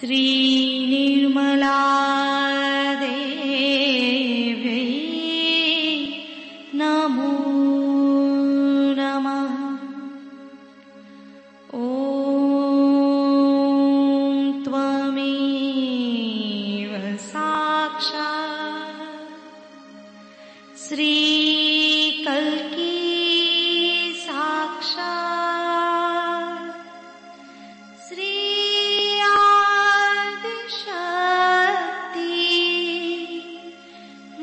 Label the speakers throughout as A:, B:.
A: श्रीनिर्मला देव्यै नमो नमः। ॐ त्वमेव साक्षात् श्रीकल्की साक्षात् श्री आदिशक्ति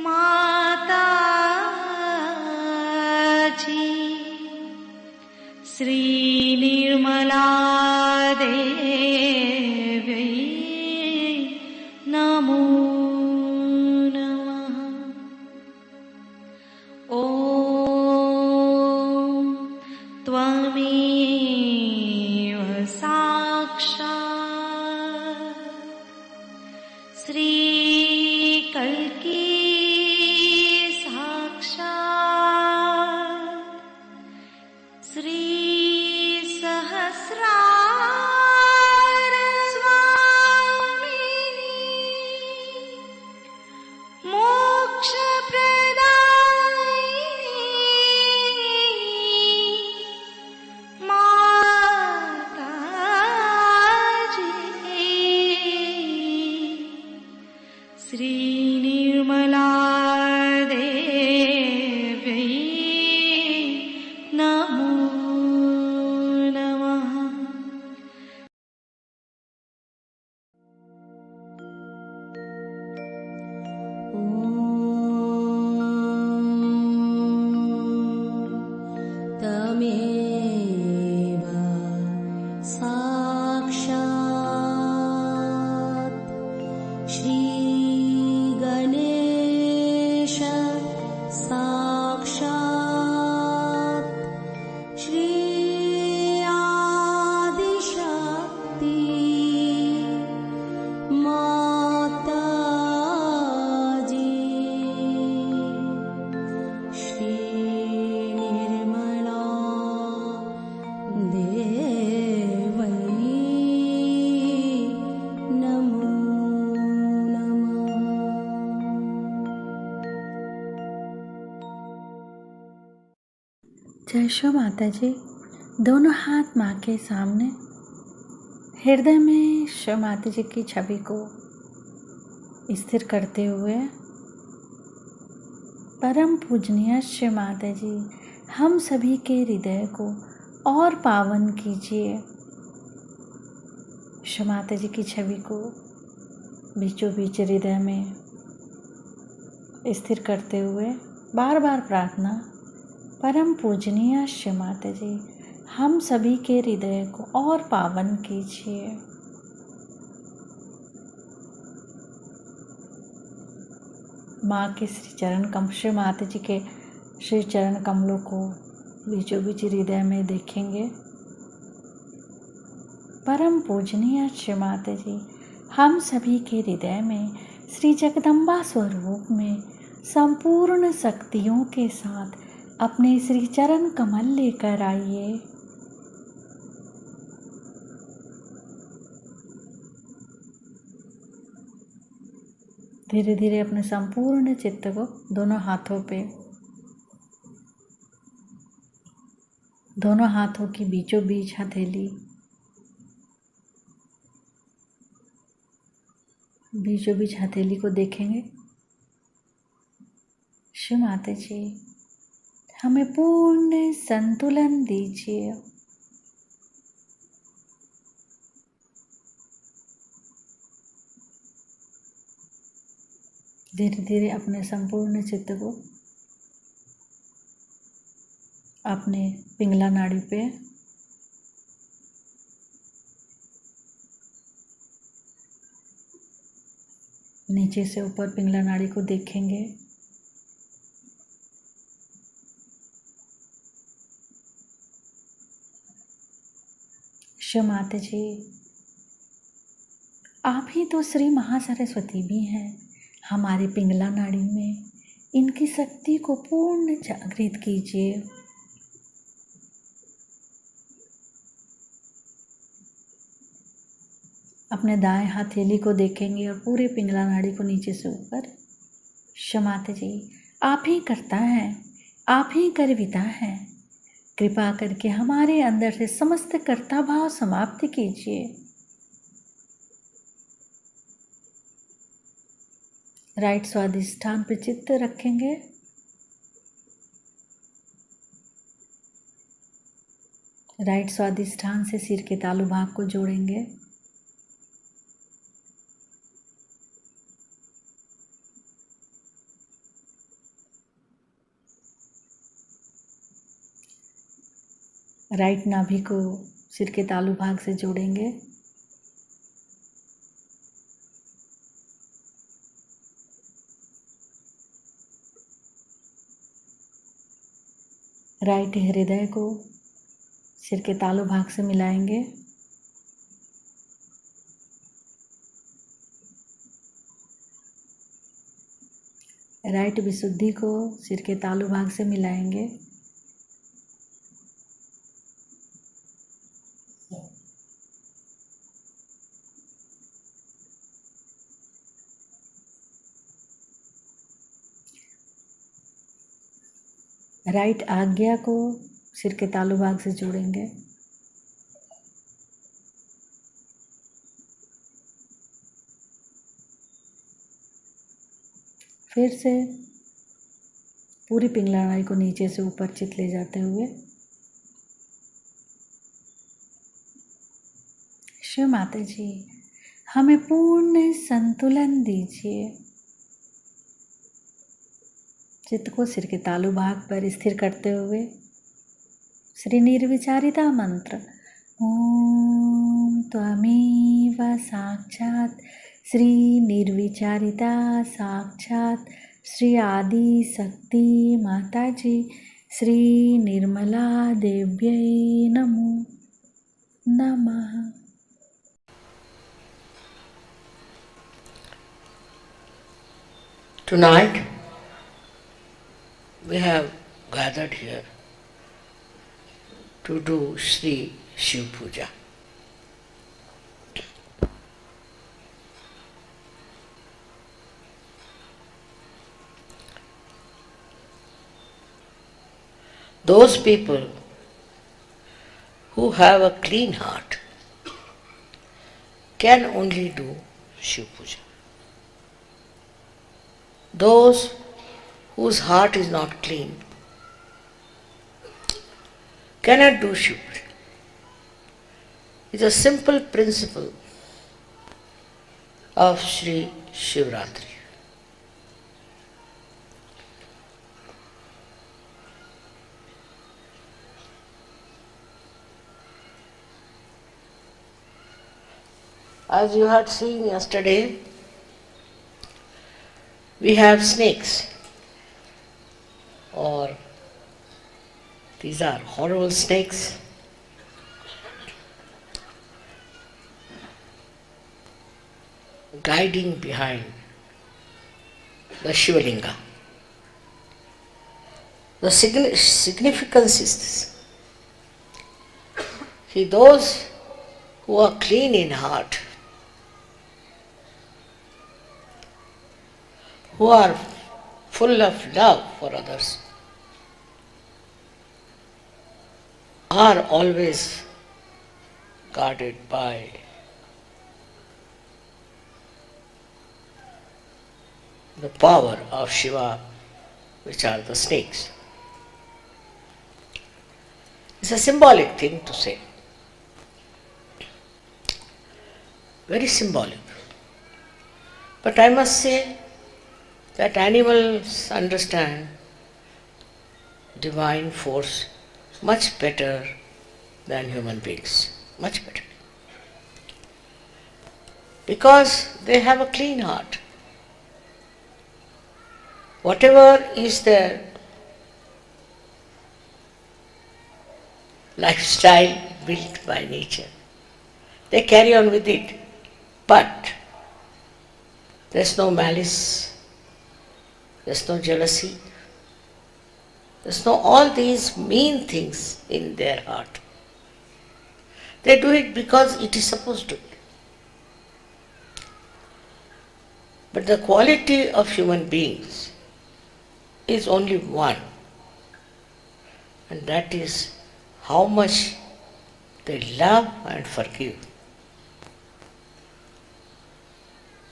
A: माताजी। श्रीनिर्मला देव्यै नमो नमः। ॐ त्वमेव साक्षात् श्रीकल्की साक्षात् श्रीसहस्रार स्वामिनी मोक्षप्रदायिनी माताजी। श्रीनिर्मला देव्यै नमो नमः।
B: तमेव साक्षात् श्रीगणेश साक्षात् श्री आदिशक्ति माताजी। श्रीनिर्मला देवै नमो नमः।
C: जय शो माता जी। दोनों हाथ माँ के सामने, हृदय में शो माता जी की छवि को स्थिर करते हुए, परम पूजनीय शो माता जी, हम सभी के हृदय को और पावन कीजिए। शो माता जी की छवि को बीचों बीच हृदय में स्थिर करते हुए बार बार प्रार्थना, परम पूजनीय शो माता जी, हम सभी के हृदय को और पावन कीजिए। माँ के श्री चरण कमल, श्री माता जी के श्री चरण कमलों को बीचों बीच हृदय में देखेंगे। परम पूजनीय श्री माता जी, हम सभी के हृदय में श्री जगदम्बा स्वरूप में संपूर्ण शक्तियों के साथ अपने श्री चरण कमल लेकर आइए। धीरे धीरे अपने संपूर्ण चित्त को दोनों हाथों की बीचों बीच हथेली, बीचों बीच हथेली को देखेंगे। श्री माता जी, हमें पूर्ण संतुलन दीजिए। धीरे धीरे अपने संपूर्ण चित्त को अपने पिंगला नाड़ी पे नीचे से ऊपर पिंगला नाड़ी को देखेंगे। श्री माता जी, आप ही तो श्री महासरस्वती भी हैं। हमारे पिंगला नाड़ी में इनकी शक्ति को पूर्ण जागृत कीजिए। अपने दाएं हथेली को देखेंगे और पूरे पिंगला नाड़ी को नीचे से ऊपर। क्षमाते जी, आप ही करता है, आप ही करविता है। कृपा करके हमारे अंदर से समस्त कर्ता भाव समाप्त कीजिए। राइट स्वादिष्ठान पर चित्त रखेंगे। राइट स्वादिष्ठान से सिर के तालु भाग को जोड़ेंगे। राइट नाभि को सिर के तालु भाग से जोड़ेंगे। राइट हृदय को सिर के तालु भाग से मिलाएंगे। राइट विशुद्धि को सिर के तालु भाग से मिलाएंगे। राइट आज्ञा को सिर के तालु भाग से जोड़ेंगे। फिर से पूरी पिंगला नाड़ी को नीचे से ऊपर चित ले जाते हुए शिव माता जी, हमें पूर्ण संतुलन दीजिए। चित्त को सिर के तालु भाग पर स्थिर करते हुए श्री निर्विचारिता मंत्र ओम त्वमेव साक्षात श्री निर्विचारिता साक्षात श्री आदि शक्ति माता जी श्री निर्मला देव्यै नमो नमः।
D: Tonight we have gathered here to do Sri Shiv Puja. Those people who have a clean heart can only do Shiv Puja. Those whose heart is not clean cannot do Shiv Puja. It's a simple principle of Sri Shivratri. As you had seen yesterday, we have snakes, or these are horrible snakes. Guiding behind the Shivalinga. The significance is this. See, those who are clean in heart, who are full of love for others, are always guarded by the power of Shiva, which are the snakes. It's a symbolic thing to say, very symbolic. But I must say that animals understand divine force much better than human beings, much better. Because they have a clean heart. Whatever is their lifestyle built by nature, they carry on with it. But there's no malice, there's no jealousy, there's no all these mean things in their heart. They do it because it is supposed to be. But the quality of human beings is only one, and that is how much they love and forgive.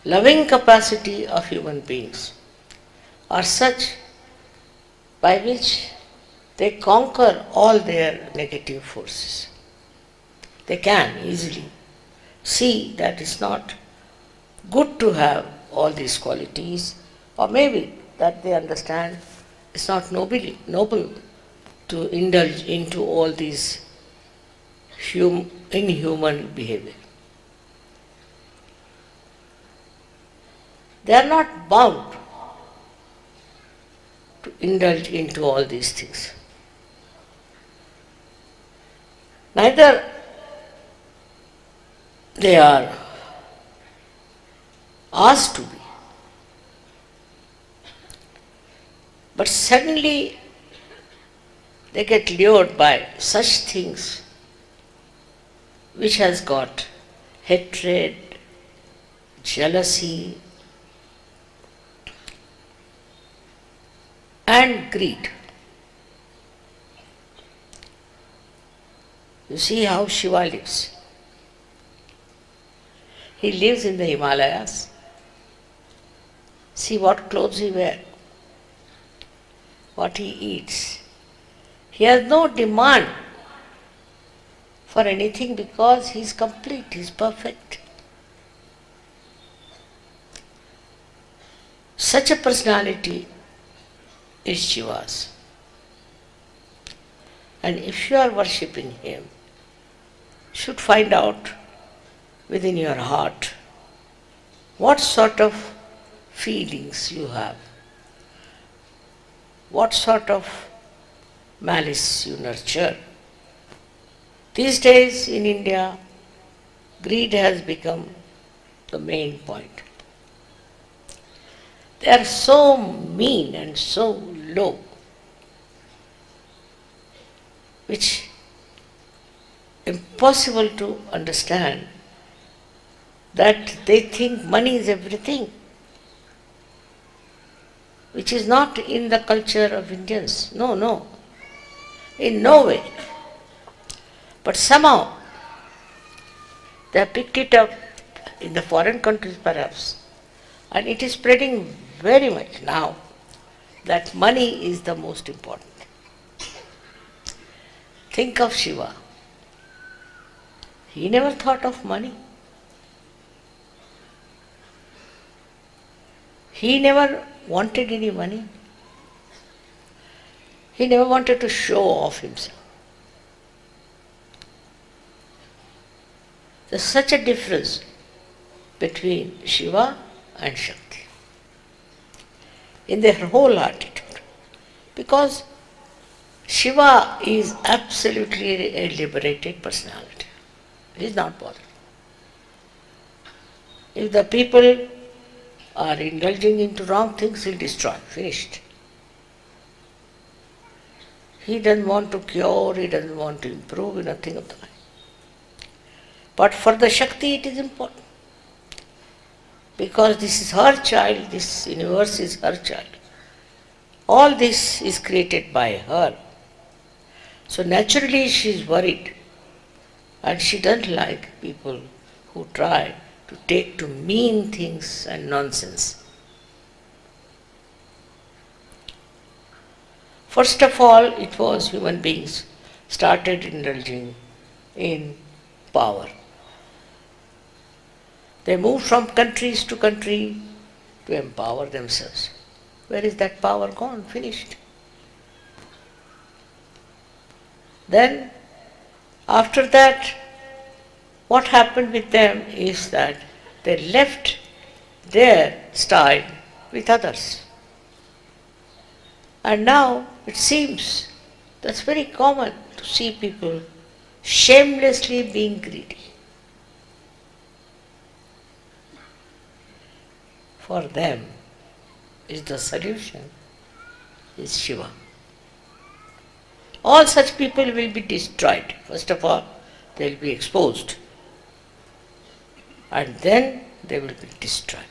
D: Loving capacity of human beings are such by which they conquer all their negative forces. They can easily see that it's not good to have all these qualities, or maybe that they understand it's not noble to indulge into all these inhuman behavior. They are not bound to indulge into all these things. Neither they are asked to be. But suddenly they get lured by such things which has got hatred, jealousy, and greed. You see how Shiva lives. He lives in the Himalayas. See what clothes he wears, what he eats. He has no demand for anything because he is complete, he is perfect. Such a personality is Shiva's. And if you are worshipping him, you should find out within your heart what sort of feelings you have, what sort of malice you nurture. These days in India, greed has become the main point. They are so mean and so low, which impossible to understand that they think money is everything, which is not in the culture of Indians. No, in no way. But somehow they have picked it up in the foreign countries perhaps, and it is spreading very much now that money is the most important. Think of Shiva. He never thought of money. He never wanted any money. He never wanted to show off himself. There's such a difference between Shiva and Shakti in their whole attitude. Because Shiva is absolutely a liberated personality. He is not bothered. If the people are indulging into wrong things, he'll destroy. Finished. He doesn't want to cure, he doesn't want to improve, nothing of the kind. But for the Shakti it is important. Because this is her child, this universe is her child. All this is created by her. So naturally she is worried, and she doesn't like people who try to take to mean things and nonsense. First of all, it was human beings started indulging in power. They moved from countries to country to empower themselves. Where is that power gone? Finished. Then, after that, what happened with them is that they left their style with others. And now it seems that's very common to see people shamelessly being greedy. For them is the solution is Shiva. All such people will be destroyed. First of all, they will be exposed, and then they will be destroyed.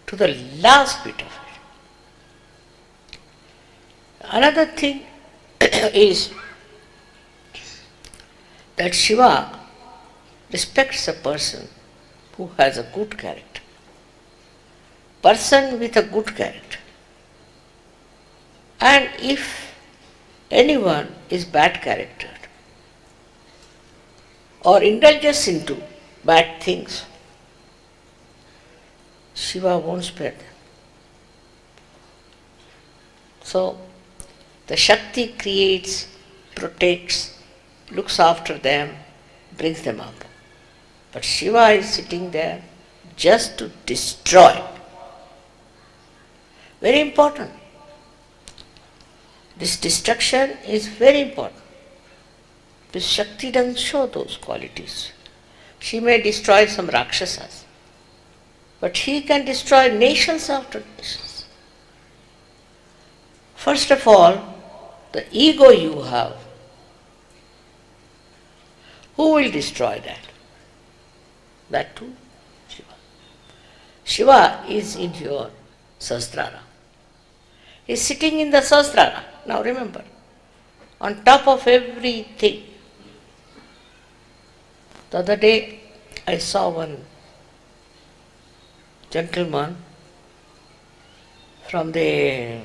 D: to the last bit of it. Another thing is that Shiva respects a person who has a good character. Person with a good character. And if anyone is bad character or indulges into bad things, Shiva won't spare them. So, the Shakti creates, protects, looks after them, brings them up. But Shiva is sitting there just to destroy. Very important. This destruction is very important. Because Shakti doesn't show those qualities. She may destroy some Rakshasas, but he can destroy nations after nations. First of all, the ego you have, who will destroy that? That too, Shiva. Shiva is in your Sahasrara. He is sitting in the Sahasrara. Now remember, on top of everything. The other day I saw one gentleman from the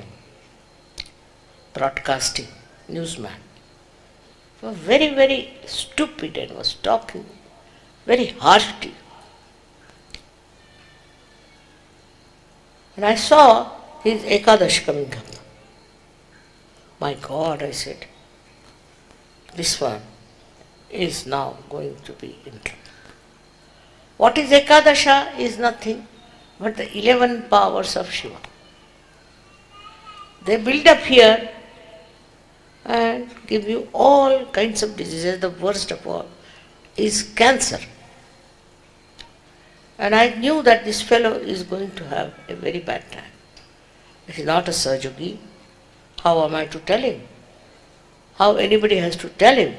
D: broadcasting, newsman. He was very, very stupid and was talking very harshly. And I saw his Ekadash coming up. My God, I said, this one is now going to be in trouble. What is Ekadasha is nothing but the 11 powers of Shiva. They build up here and give you all kinds of diseases. The worst of all is cancer. And I knew that this fellow is going to have a very bad time. He is not a Sahajogi. How am I to tell him? How anybody has to tell him?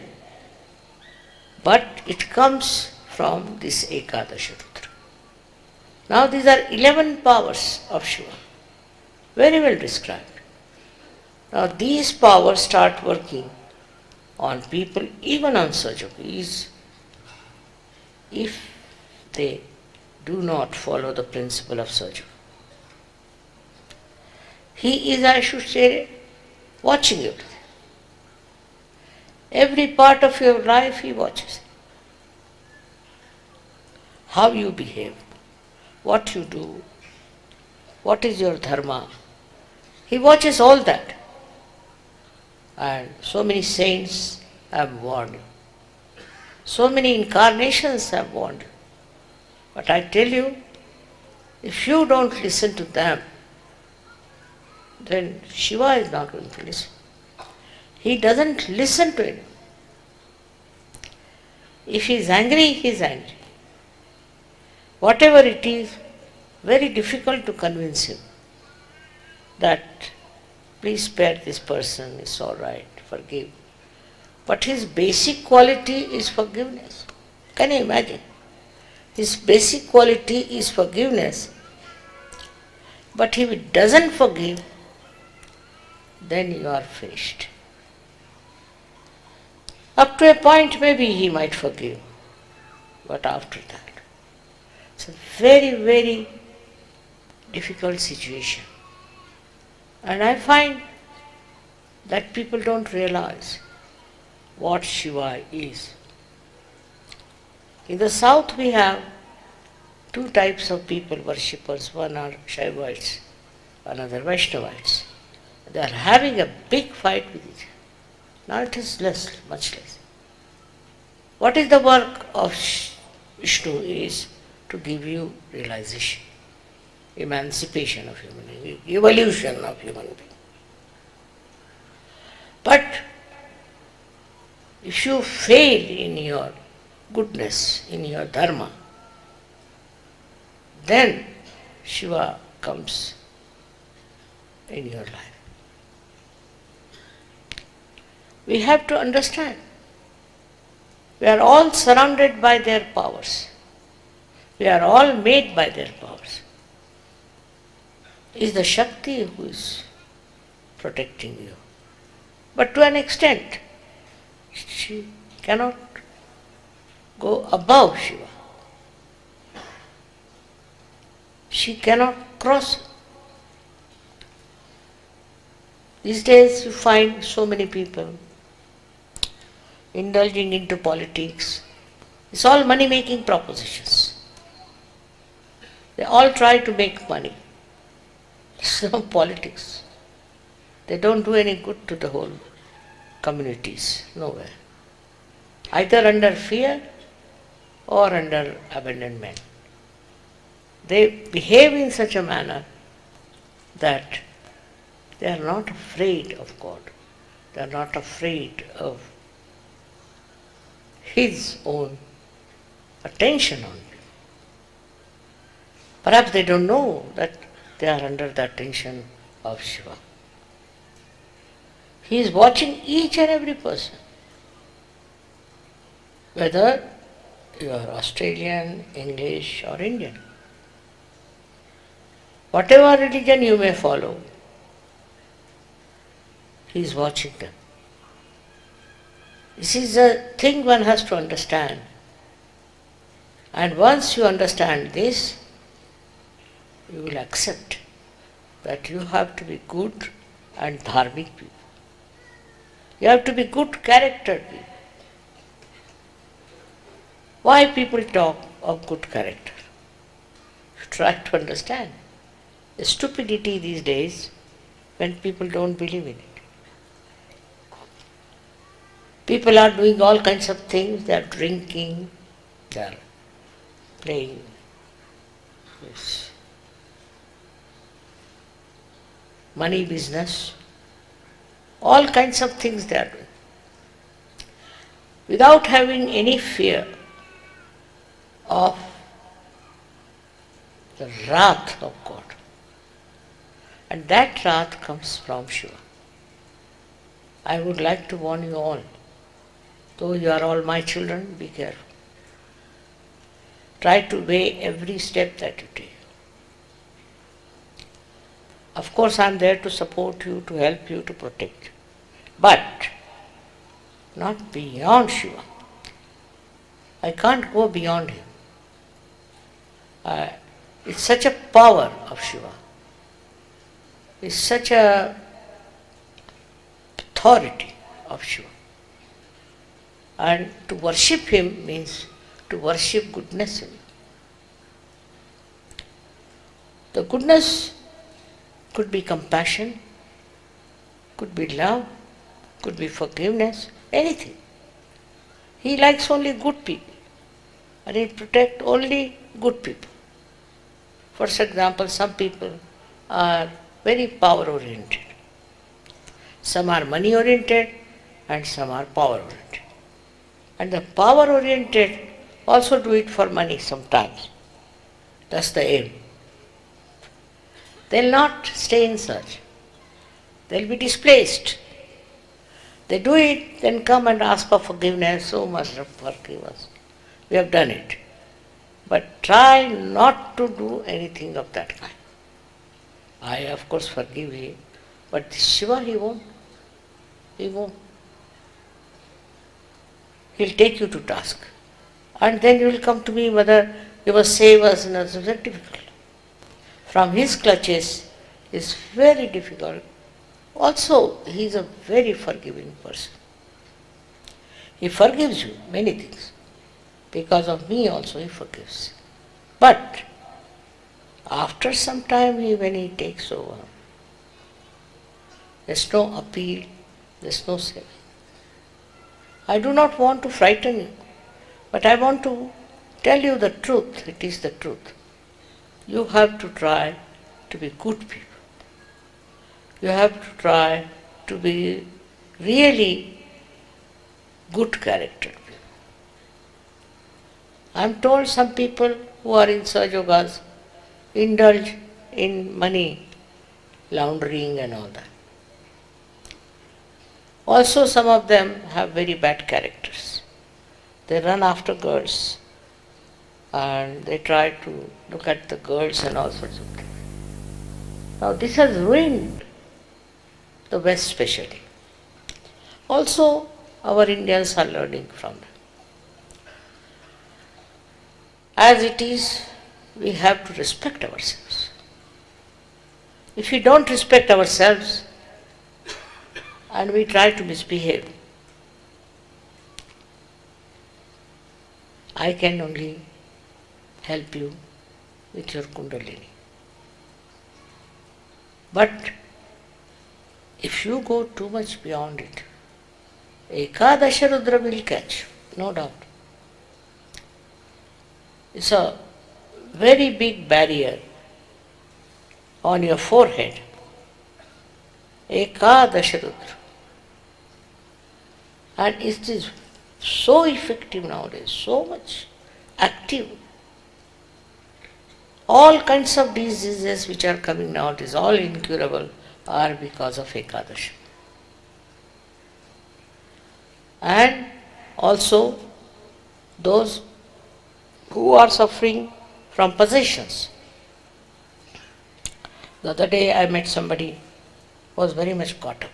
D: But it comes from this Ekadasha Rudra. Now these are 11 powers of Shiva. Very well described. Now these powers start working on people, even on Sahajogis, if they do not follow the principle of Sahaja. He is, I should say, watching you. Every part of your life he watches. How you behave, what you do, what is your dharma. He watches all that. And so many saints have warned you. So many incarnations have warned you. But I tell you, if you don't listen to them, then Shiva is not going to listen. He doesn't listen to it. If he is angry, he is angry. Whatever it is, very difficult to convince him that please spare this person, it's all right, forgive. But his basic quality is forgiveness. Can you imagine? His basic quality is forgiveness. But if he doesn't forgive, then you are finished. Up to a point maybe he might forgive, but after that, it's a very, very difficult situation. And I find that people don't realize what Shiva is. In the south we have two types of people, worshippers. One are Shaivites, another Vaishnavites. They are having a big fight with each other. Now it is less, much less. What is the work of Vishnu is to give you realization, emancipation of human being, evolution of human being. But if you fail in your goodness, in your dharma, then Shiva comes in your life. We have to understand, we are all surrounded by their powers. We are all made by their powers. is the Shakti who is protecting you. But to an extent, she cannot go above Shiva. She cannot cross. These days you find so many people indulging into politics. It's all money-making propositions. They all try to make money. It's no politics. They don't do any good to the whole communities, nowhere. Either under fear or under abandonment. They behave in such a manner that they are not afraid of God. They are not afraid of His own attention on you. Perhaps they don't know that they are under the attention of Shiva. He is watching each and every person. Whether you are Australian, English or Indian. Whatever religion you may follow, He is watching them. This is a thing one has to understand. And once you understand this, you will accept that you have to be good and dharmic people. You have to be good character people. Why people talk of good character? You try to understand. The stupidity these days when people don't believe in it. People are doing all kinds of things, they are drinking, they are playing this money business, all kinds of things they are doing. Without having any fear of the wrath of God. And that wrath comes from Shiva. I would like to warn you all, though you are all my children, be careful. Try to weigh every step that you take. Of course, I am there to support you, to help you, to protect you. But not beyond Shiva. I can't go beyond him. It's such a power of Shiva. It's such a authority of Shiva. And to worship him means to worship goodness in you. The goodness could be compassion, could be love, could be forgiveness, anything. He likes only good people and he protects only good people. For example, some people are very power oriented. Some are money oriented and some are power oriented. And the power oriented also do it for money sometimes. That's the aim. They'll not stay in search. They'll be displaced. They do it, then come and ask for forgiveness. So much forgive us. We have done it. But try not to do anything of that kind. I, of course, forgive him, but Shiva, he won't. He won't. He'll take you to task. And then you will come to me whether you must save us, and it's very difficult. From his clutches is very difficult. Also, he is a very forgiving person. He forgives you many things. Because of me also he forgives. But after some time, when he takes over, there's no appeal, there's no saving. I do not want to frighten you, but I want to tell you the truth. It is the truth. You have to try to be good people. You have to try to be really good character. I am told some people who are in Sahaja Yogas indulge in money laundering and all that. Also, some of them have very bad characters. They run after girls and they try to look at the girls and all sorts of things. Now this has ruined the West specially. Also, our Indians are learning from them. As it is, we have to respect ourselves. If we don't respect ourselves and we try to misbehave, I can only help you with your Kundalini. But if you go too much beyond it, Ekadasha Rudra will catch you, no doubt. It's a very big barrier on your forehead. Ekadasha Rudra. And it is so effective nowadays, so much active. All kinds of diseases which are coming nowadays, all incurable, are because of Ekadasha. And also those who are suffering from possessions. The other day I met somebody who was very much caught up.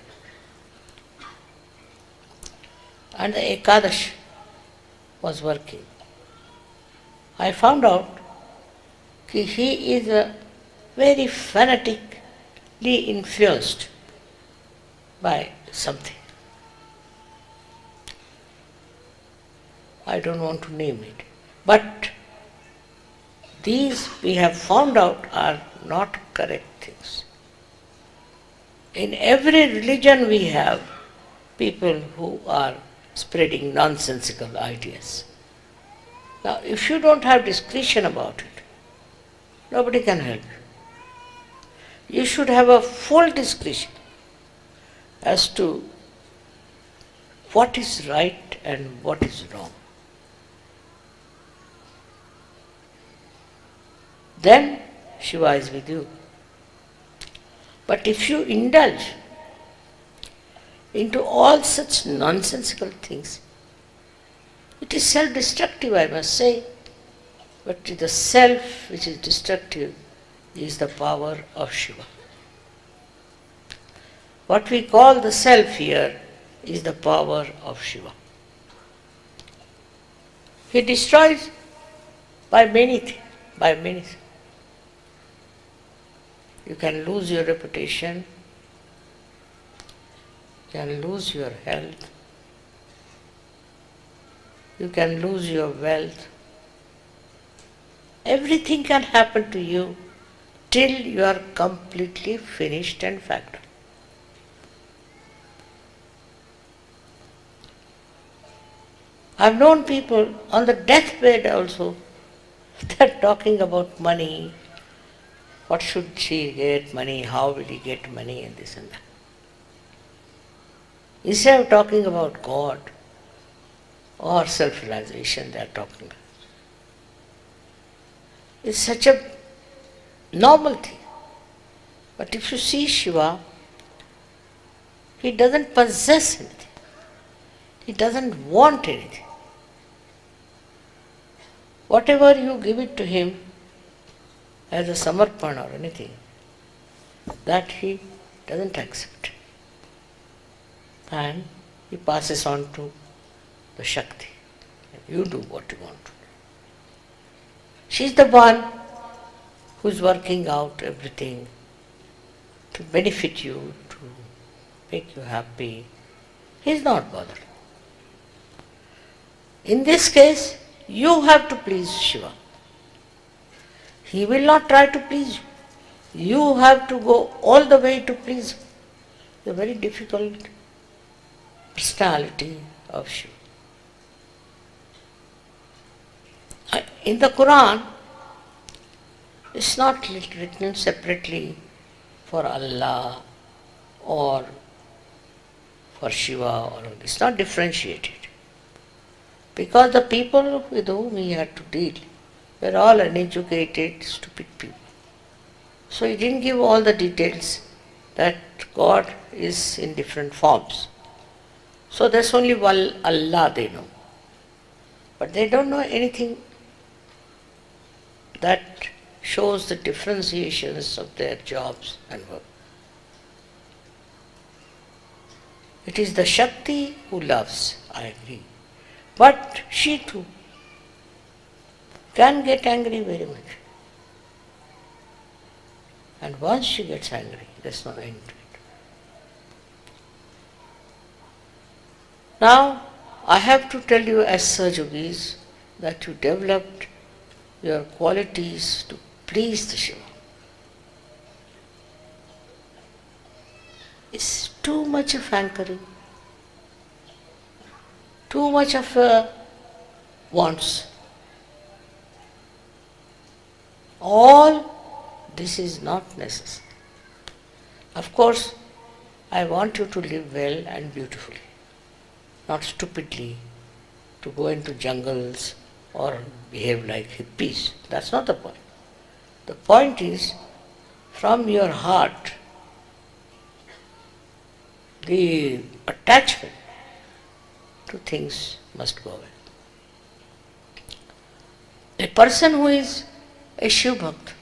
D: And the Ekadash was working. I found out that he is a very fanatically influenced by something. I don't want to name it. But these we have found out are not correct things. In every religion we have people who are spreading nonsensical ideas. Now, if you don't have discretion about it, nobody can help you. You should have a full discretion as to what is right and what is wrong. Then Shiva is with you. But if you indulge into all such nonsensical things, it is self-destructive, I must say. But the self which is destructive is the power of Shiva. What we call the self here is the power of Shiva. He destroys by many things, by many things. You can lose your reputation, you can lose your health, you can lose your wealth. Everything can happen to you till you are completely finished and factored. I've known people on the deathbed also, they're talking about money. What should she get money? How will he get money? And this and that. Instead of talking about God or self-realization, they are talking. It's such a normal thing. But if you see Shiva, he doesn't possess anything. He doesn't want anything. Whatever you give it to him, as a samarpan or anything, that he doesn't accept. And he passes on to the Shakti. You do what you want to do. She's the one who's working out everything to benefit you, to make you happy. He's not bothered. In this case, you have to please Shiva. He will not try to please you. You have to go all the way to please him. It's a very difficult personality of Shiva. In the Quran, it's not written separately for Allah or for Shiva, or it's not differentiated. Because the people with whom he had to deal were all uneducated, stupid people. So he didn't give all the details that God is in different forms. So there's only one Allah they know. But they don't know anything that shows the differentiations of their jobs and work. It is the Shakti who loves, I agree. But she too can get angry very much. And once she gets angry, there's no end to it. Now, I have to tell you as Sahajogis that you developed your qualities to please the Shiva. It's too much of hankering, too much of wants. All this is not necessary. Of course, I want you to live well and beautifully, not stupidly, to go into jungles or behave like hippies. That's not the point. The point is, from your heart, the attachment to things must go away. A person who is a Shiv Bhakt,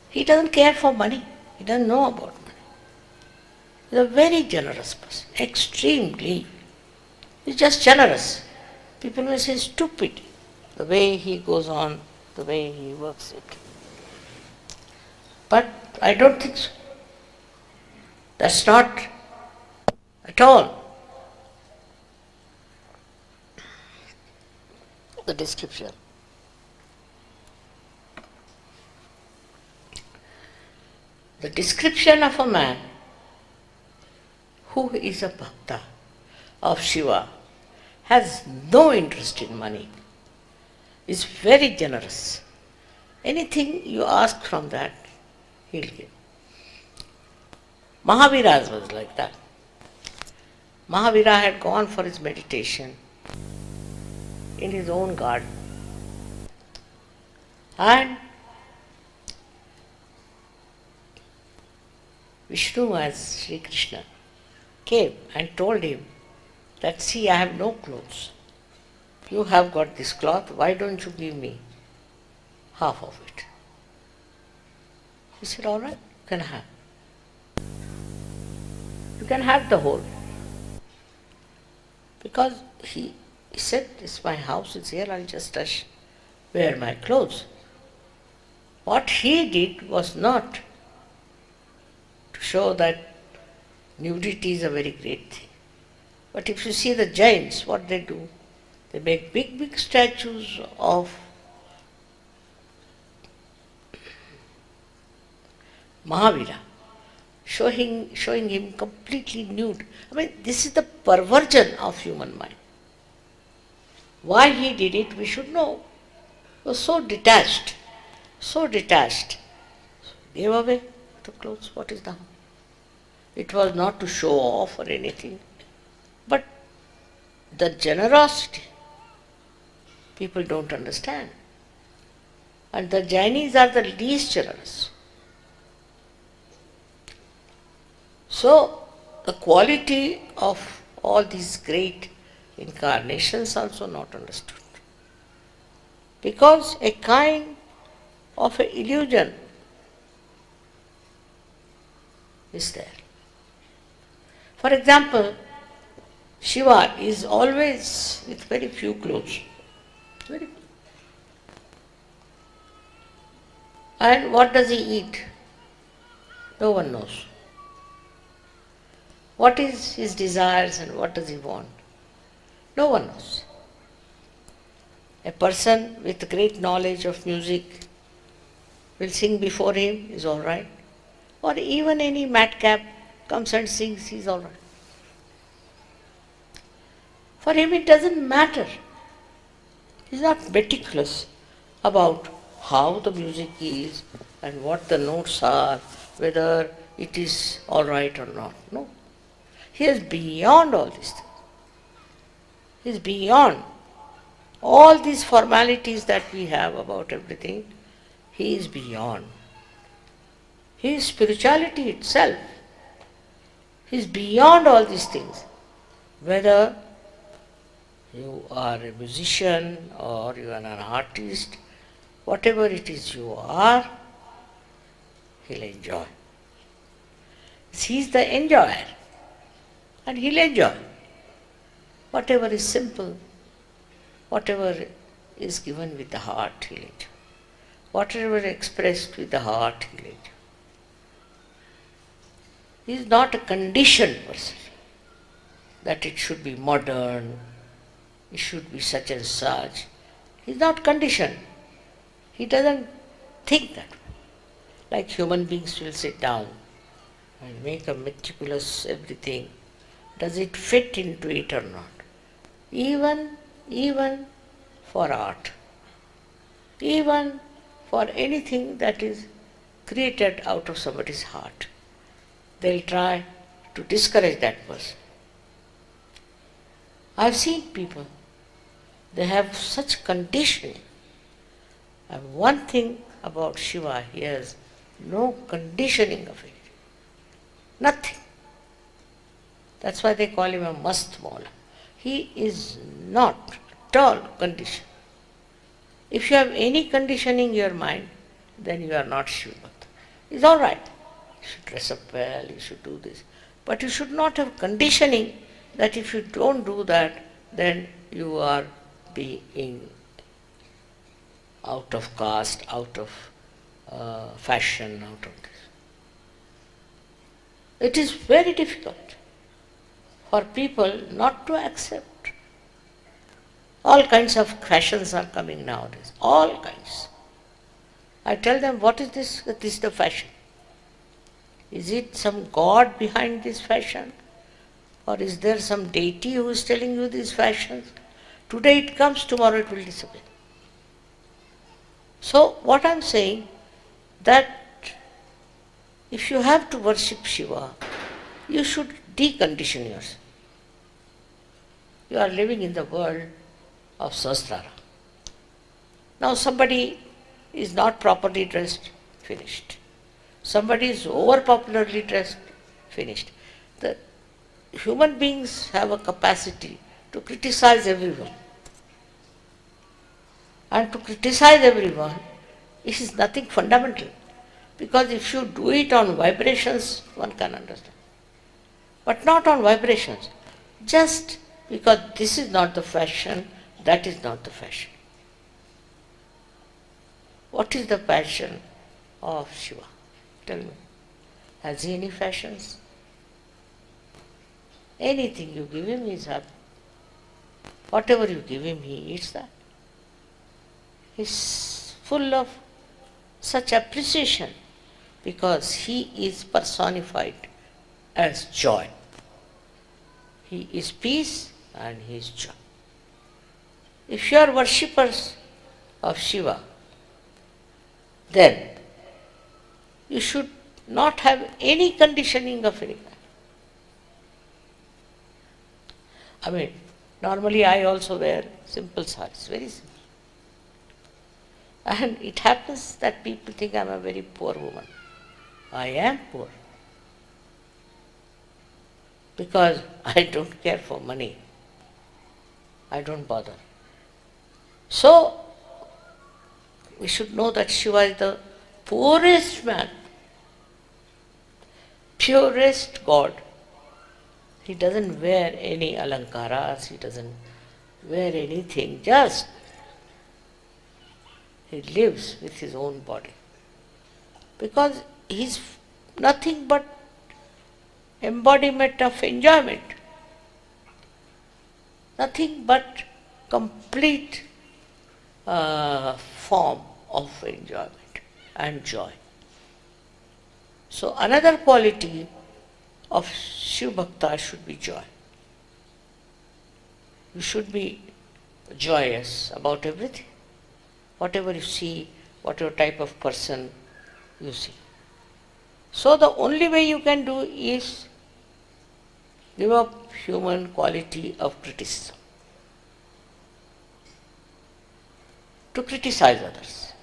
D: he doesn't care for money. He doesn't know about money. He's a very generous person, extremely. He's just generous. People may say stupid, the way he goes on, the way he works it. But I don't think so. That's not at all the description. The description of a man who is a bhakta of Shiva, has no interest in money, is very generous. Anything you ask from that, he'll give. Mahavira was like that. Mahavira had gone for his meditation in his own garden. And Vishnu, as Sri Krishna, came and told him that, see, I have no clothes. You have got this cloth, why don't you give me half of it? He said, all right, you can have. You can have the whole. Because he said, it's my house, it's here, I'll just wear my clothes. What he did was not to show that nudity is a very great thing. But if you see the Jains, what they do, they make big, big statues of Mahavira, showing him completely nude. I mean, this is the perversion of human mind. Why he did it, we should know. He was so detached, so detached. Gave away the clothes, what is the harm? It was not to show off or anything, but the generosity, people don't understand. And the Jainis are the least generous. So, the quality of all these great incarnations also not understood. Because a kind of an illusion is there. For example, Shiva is always with very few clothes. Very few. And what does he eat? No one knows. What is his desires and what does he want? No one knows. A person with great knowledge of music will sing before him, is all right. Or even any madcap comes and sings, he's all right. For him it doesn't matter. He's not meticulous about how the music is and what the notes are, whether it is all right or not. No. He is beyond all these things. He is beyond all these formalities that we have about everything. He is beyond. He is spirituality itself. He is beyond all these things. Whether You are a musician or you are an artist, whatever it is you are, he'll enjoy. He's the enjoyer and he'll enjoy. Whatever is simple, whatever is given with the heart, he'll enjoy. Whatever expressed with the heart, he'll enjoy. He is not a conditioned person, that it should be modern, it should be such and such. He is not conditioned. He doesn't think that way. Like human beings will sit down and make a meticulous everything. Does it fit into it or not? Even for art, even for anything that is created out of somebody's heart, they'll try to discourage that person. I've seen people, they have such conditioning. And one thing about Shiva, he has no conditioning of it. Nothing. That's why they call him a Mast Maula. He is not at all conditioned. If you have any conditioning in your mind, then you are not Shiva Bhakta. It's all right. You should dress up well, you should do this. But you should not have conditioning that if you don't do that, then you are being out of caste, out of fashion, out of this. It is very difficult for people not to accept. All kinds of fashions are coming nowadays, all kinds. I tell them, what is this? This is the fashion. Is it some god behind this fashion? Or is there some deity who is telling you these fashions? Today it comes, tomorrow it will disappear. So what I am saying, that if you have to worship Shiva, you should decondition yourself. You are living in the world of Sahasrara. Now somebody is not properly dressed, finished. Somebody is over popularly dressed, finished. The human beings have a capacity to criticize everyone. And to criticize everyone, it is nothing fundamental. Because if you do it on vibrations, one can understand. But not on vibrations. Just because this is not the fashion, that is not the fashion. What is the passion of Shiva? Tell me. Has he any fashions? Anything you give him, he is happy. Whatever you give him, he eats that. He is full of such appreciation because he is personified as joy. He is peace and he is joy. If you are worshippers of Shiva, then you should not have any conditioning of any kind. I mean, normally I also wear simple sarees, very simple. And it happens that people think I am a very poor woman. I am poor. Because I don't care for money. I don't bother. So, we should know that Shiva is the poorest man, purest God. He doesn't wear any alankaras, he doesn't wear anything, just he lives with his own body. Because he is nothing but embodiment of enjoyment. Nothing but complete form of enjoyment and joy. So another quality of Shiv Bhakta should be joy. You should be joyous about everything. Whatever you see, whatever type of person you see. So the only way you can do is give up human quality of criticism. To criticize others.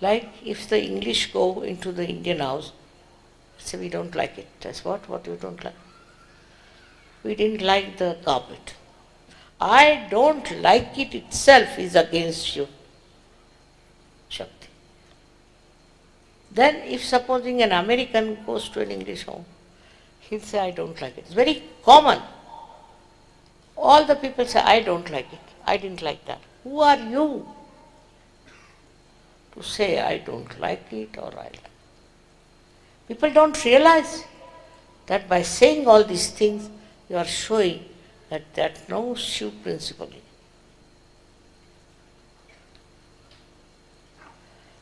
D: Like if the English go into the Indian house, say we don't like it. That's what you don't like? We didn't like the carpet. I don't like it itself is against you, Shakti. Then if supposing an American goes to an English home, he'll say, I don't like it. It's very common. All the people say, I don't like it. I didn't like that. Who are you to say I don't like it or I like it? People don't realize that by saying all these things, you are showing that there's no Shiv principle.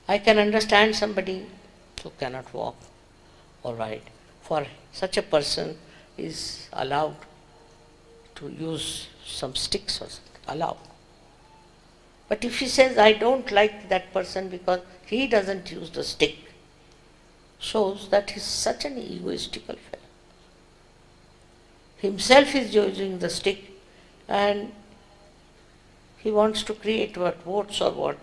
D: I can understand somebody who cannot walk or ride. For such a person is allowed to use some sticks or something, allowed. But if he says, I don't like that person because he doesn't use the stick, shows that he's such an egoistical fellow. Himself is using the stick and he wants to create what votes or what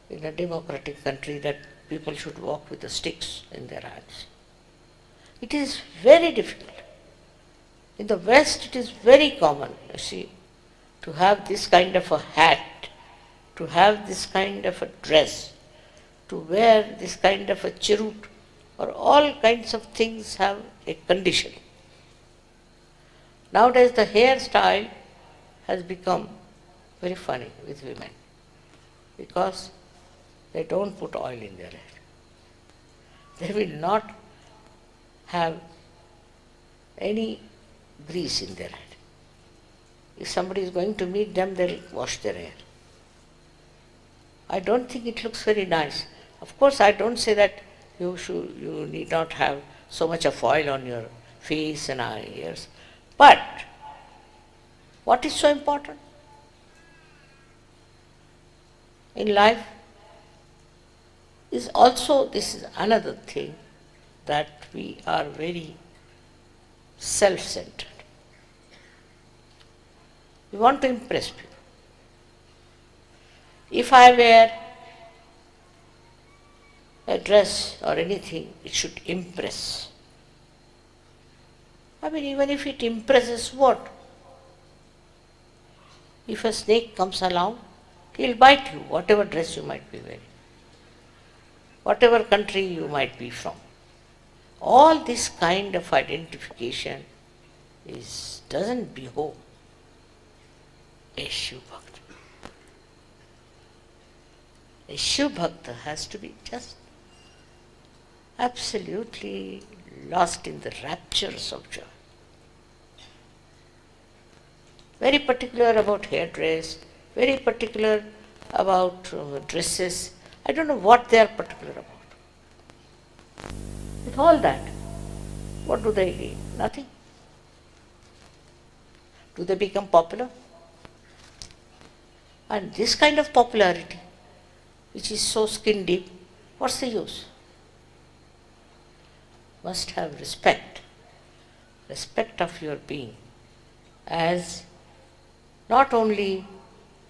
D: in a democratic country that people should walk with the sticks in their hands. It is very difficult. In the West it is very common, you see, to have this kind of a hat, to have this kind of a dress, to wear this kind of a chirut, or all kinds of things have a condition. Nowadays the hairstyle has become very funny with women because they don't put oil in their hair. They will not have any grease in their head. If somebody is going to meet them, they'll wash their hair. I don't think it looks very nice. Of course, I don't say that you need not have so much of oil on your face and ears. But what is so important in life is also, this is another thing, that we are very self-centered. We want to impress people. If I wear a dress or anything, it should impress. I mean, even if it impresses what? If a snake comes along, he'll bite you, whatever dress you might be wearing, whatever country you might be from. All this kind of identification doesn't behove a Shiv Bhakta. A Shiv Bhakta has to be just absolutely lost in the raptures of joy. Very particular about hairdress, very particular about dresses. I don't know what they are particular about. With all that, what do they gain? Nothing. Do they become popular? And this kind of popularity, which is so skin deep, what's the use? Must have respect of your being as not only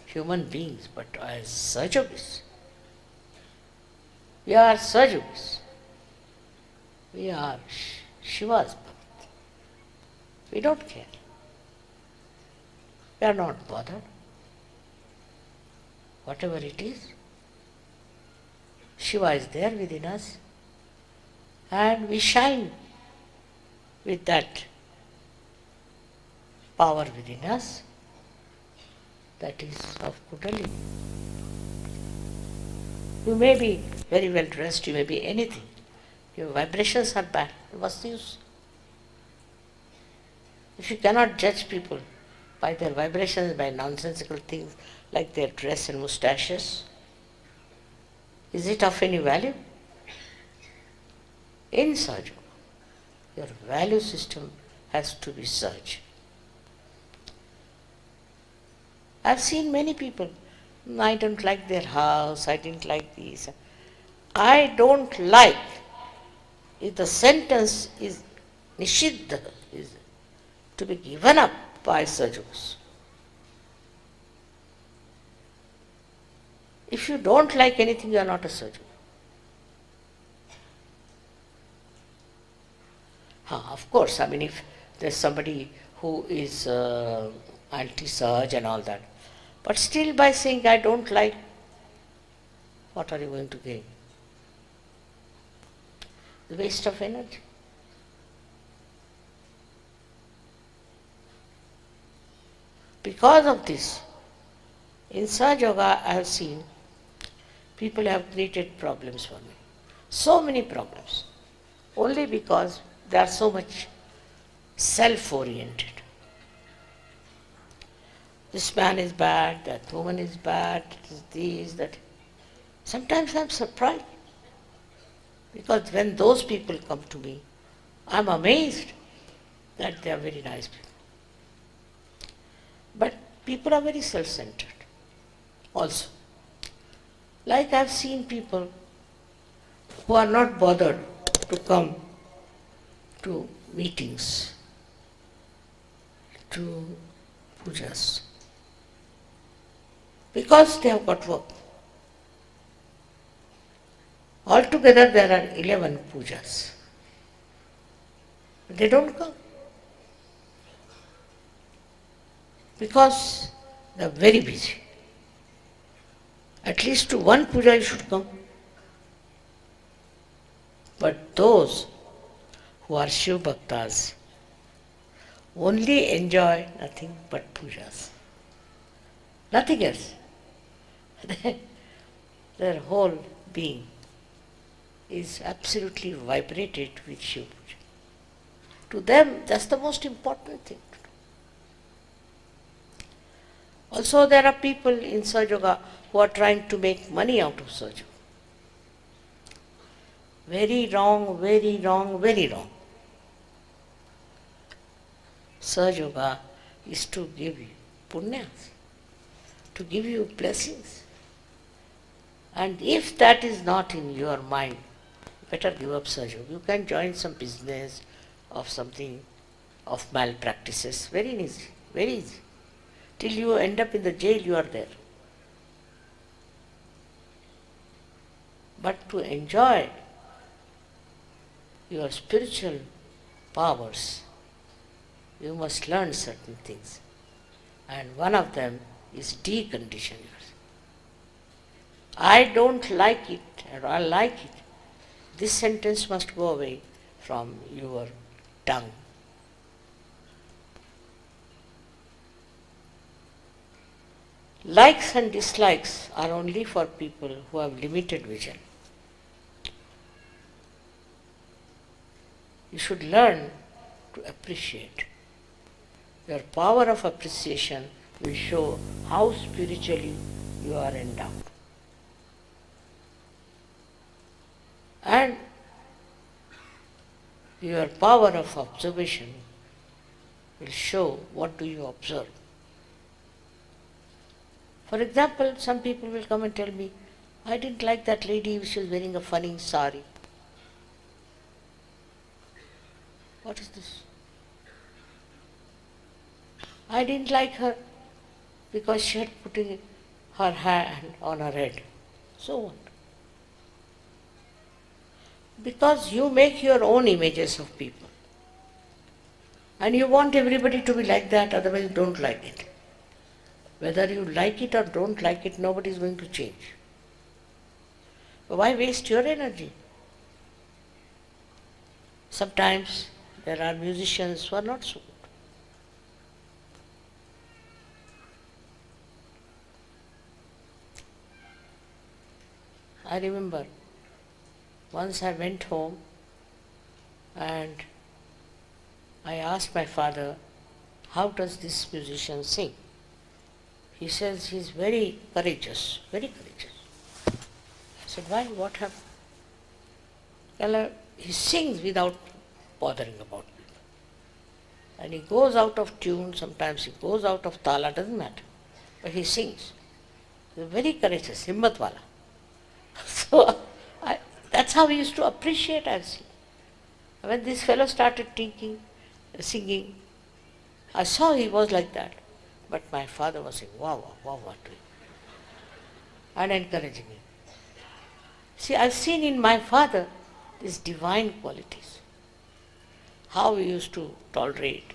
D: human beings but as Sajogis. We are Sajogis. We are Shiva's Bhakt. We don't care. We are not bothered. Whatever it is, Shiva is there within us and we shine with that power within us that is of Kundalini. You may be very well dressed, you may be anything. Your vibrations are bad. What's the use? If you cannot judge people by their vibrations, by nonsensical things like their dress and moustaches, is it of any value? In Sahaja, your value system has to be Sahaj. I've seen many people, I don't like their house, I didn't like this. I don't like, if the sentence is Nishiddha, is to be given up by Sahajas. If you don't like anything, you are not a Sahaja. Of course, I mean, if there's somebody who is anti-Sahaj and all that. But still by saying I don't like, what are you going to gain? The waste of energy. Because of this, in Sahaja Yoga I have seen people have created problems for me. So many problems. Only because they are so much self-oriented. This man is bad, that woman is bad, this, that. Sometimes I'm surprised. Because when those people come to me, I'm amazed that they are very nice people. But people are very self-centered also. Like I've seen people who are not bothered to come to meetings, to pujas, because they have got work. Altogether there are 11 pujas. They don't come. Because they are very busy. At least to one puja you should come. But those who are Shiv Bhaktas only enjoy nothing but pujas. Nothing else. Their whole being is absolutely vibrated with Shiv Puja. To them, that's the most important thing to do. Also, there are people in Sahaja Yoga who are trying to make money out of Sahaja Yoga. Very wrong, very wrong, very wrong. Sahaja Yoga is to give you punyas, to give you blessings. And if that is not in your mind, better give up Sahaja Yoga. You can join some business of something, of malpractices. Very easy, very easy. Till you end up in the jail, you are there. But to enjoy your spiritual powers, you must learn certain things. And one of them is decondition yourself. I don't like it, or I like it. This sentence must go away from your tongue. Likes and dislikes are only for people who have limited vision. You should learn to appreciate. Your power of appreciation will show how spiritually you are endowed. And your power of observation will show what do you observe. For example, some people will come and tell me, I didn't like that lady, she was wearing a funny sari. What is this? I didn't like her because she had put her hand on her head. So what? Because you make your own images of people. And you want everybody to be like that, otherwise you don't like it. Whether you like it or don't like it, nobody is going to change. But why waste your energy? Sometimes there are musicians who are not so good. I remember once I went home and I asked my father, how does this musician sing? He says he's very courageous, very courageous. I said, why? What happened? Well, he sings without bothering about people. And he goes out of tune, sometimes he goes out of tala, doesn't matter. But he sings. He's very courageous, himmat wala. So that's how we used to appreciate and sing. When this fellow started singing, I saw he was like that. But my father was saying, wow, wow, wow, what do you? And encouraging him. See, I've seen in my father these divine qualities. How he used to tolerate,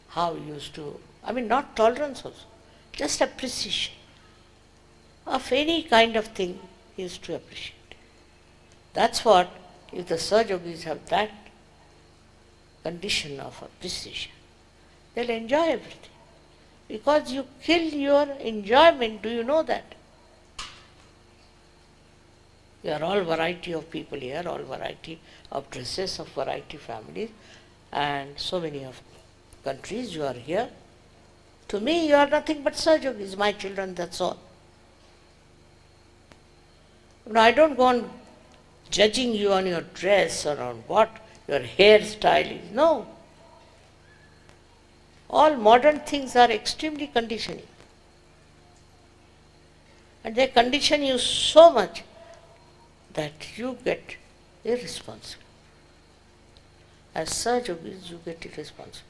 D: how he used to, I mean, not tolerance also, just appreciation of any kind of thing he is to appreciate. That's what, if the Sahaja Yogis have that condition of appreciation, they'll enjoy everything. Because you kill your enjoyment, do you know that? You are all variety of people here, all variety of dresses, of variety families, and so many of countries you are here. To me, you are nothing but Sahaja Yogis, my children, that's all. Now, I don't go on judging you on your dress or on what your hairstyle is. No. All modern things are extremely conditioning. And they condition you so much that you get irresponsible. As Sahaja Yogis, you get irresponsible.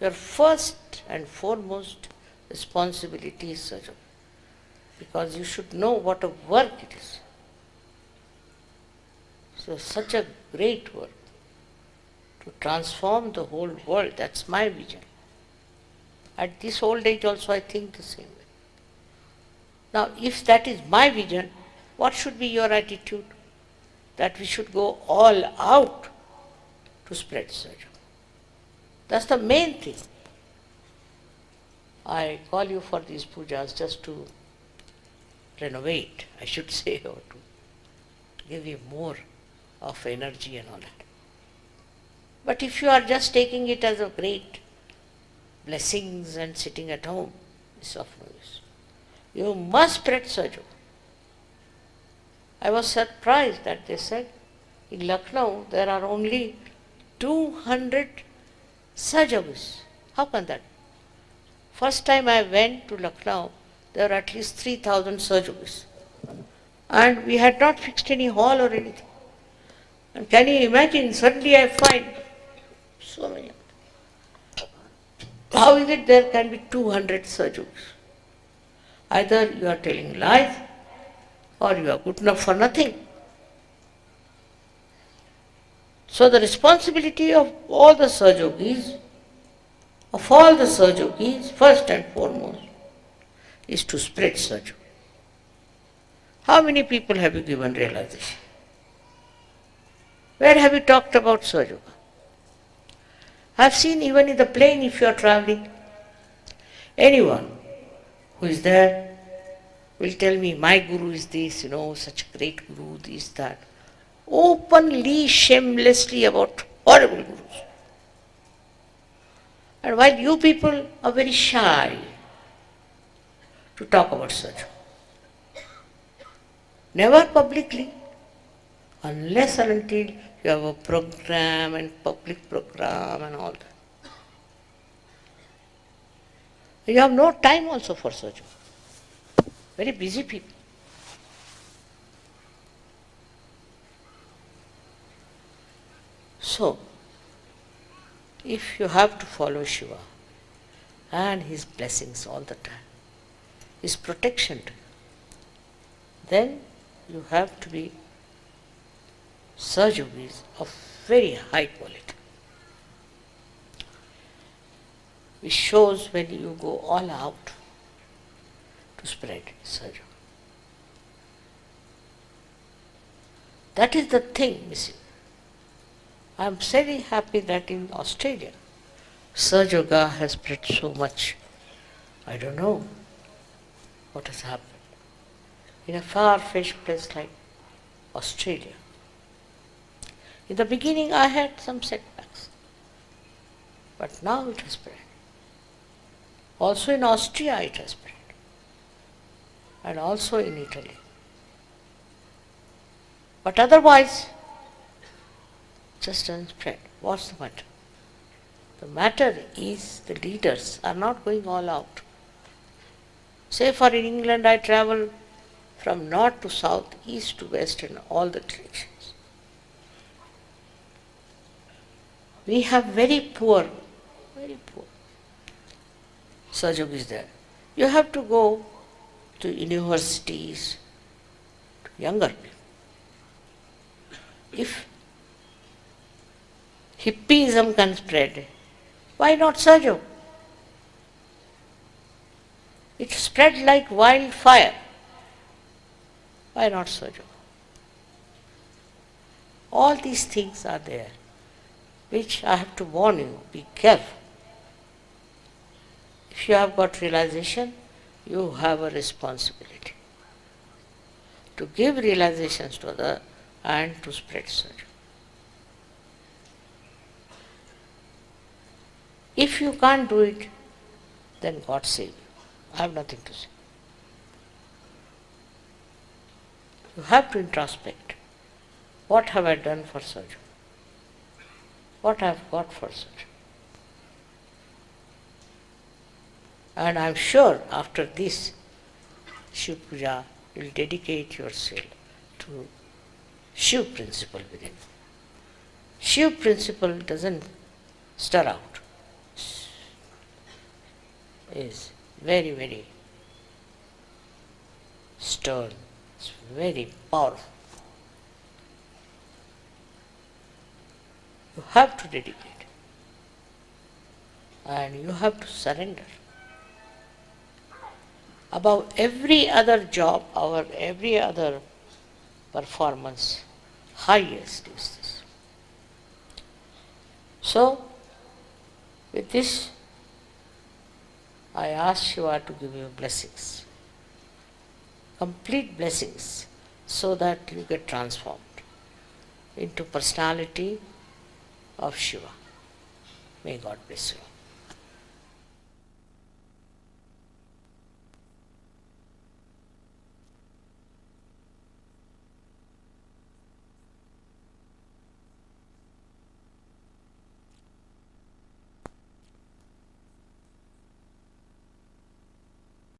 D: Your first and foremost responsibility is Sahaja Yoga, because you should know what a work it is. So such a great work to transform the whole world, that's my vision. At this old age also I think the same way. Now if that is my vision, what should be your attitude? That we should go all out to spread Sahaja Yoga. That's the main thing. I call you for these pujas just to renovate, I should say, or to give you more of energy and all that. But if you are just taking it as a great blessings and sitting at home, it's of no use. You must spread Sahaja Yoga. I was surprised that they said in Lucknow there are only 200 Sahaja Yogis. How can that? First time I went to Lucknow, there were at least 3,000 Sahaja Yogis. And we had not fixed any hall or anything. And can you imagine, suddenly I find so many. How is it there can be 200 Sahaja Yogis? Either you are telling lies or you are good enough for nothing. So the responsibility of all the Sahaja Yogis, first and foremost, is to spread Sahaja Yoga. How many people have you given realization? Where have you talked about Sahaja Yoga? I have seen even in the plane if you are traveling, anyone who is there will tell me, my guru is this, such a great guru, this, that. Openly, shamelessly about horrible gurus. And while you people are very shy to talk about Sahaja Yoga, never publicly, unless and until you have a program and public program and all that. You have no time also for Sahaja Yoga. Very busy people. So, if you have to follow Shiva and his blessings all the time, his protection to you, then you have to be Sahaja Yogis of very high quality. Which shows when you go all out to spread Sahaja Yoga. That is the thing missing. I am very happy that in Australia, Sahaja Yoga has spread so much. I don't know what has happened. In a far-fetched place like Australia. In the beginning I had some setbacks, but now it has spread. Also in Austria it has spread, and also in Italy. But otherwise, just doesn't spread. What's the matter? The matter is the leaders are not going all out. Say for in England I travel from north to south, east to west in all the directions. We have very poor Sahaja Yogis there. You have to go to universities, to younger people. If hippism can spread, why not Sahaja Yoga? It spread like wildfire. Why not Sojo? All these things are there, which I have to warn you, be careful. If you have got realization, you have a responsibility to give realizations to others and to spread Sojo. If you can't do it, then God save you. I have nothing to say. You have to introspect. What have I done for Sojo? What I have got for Sojo? And I am sure after this, Shiv Puja, you will dedicate yourself to Shiv principle within. Shiv principle doesn't stir out. Is very, very stern. It's very powerful. You have to dedicate and you have to surrender. Above every other job, or every other performance, highest is this. So, with this, I ask Shiva to give you blessings, complete blessings, so that you get transformed into personality of Shiva. May God bless you.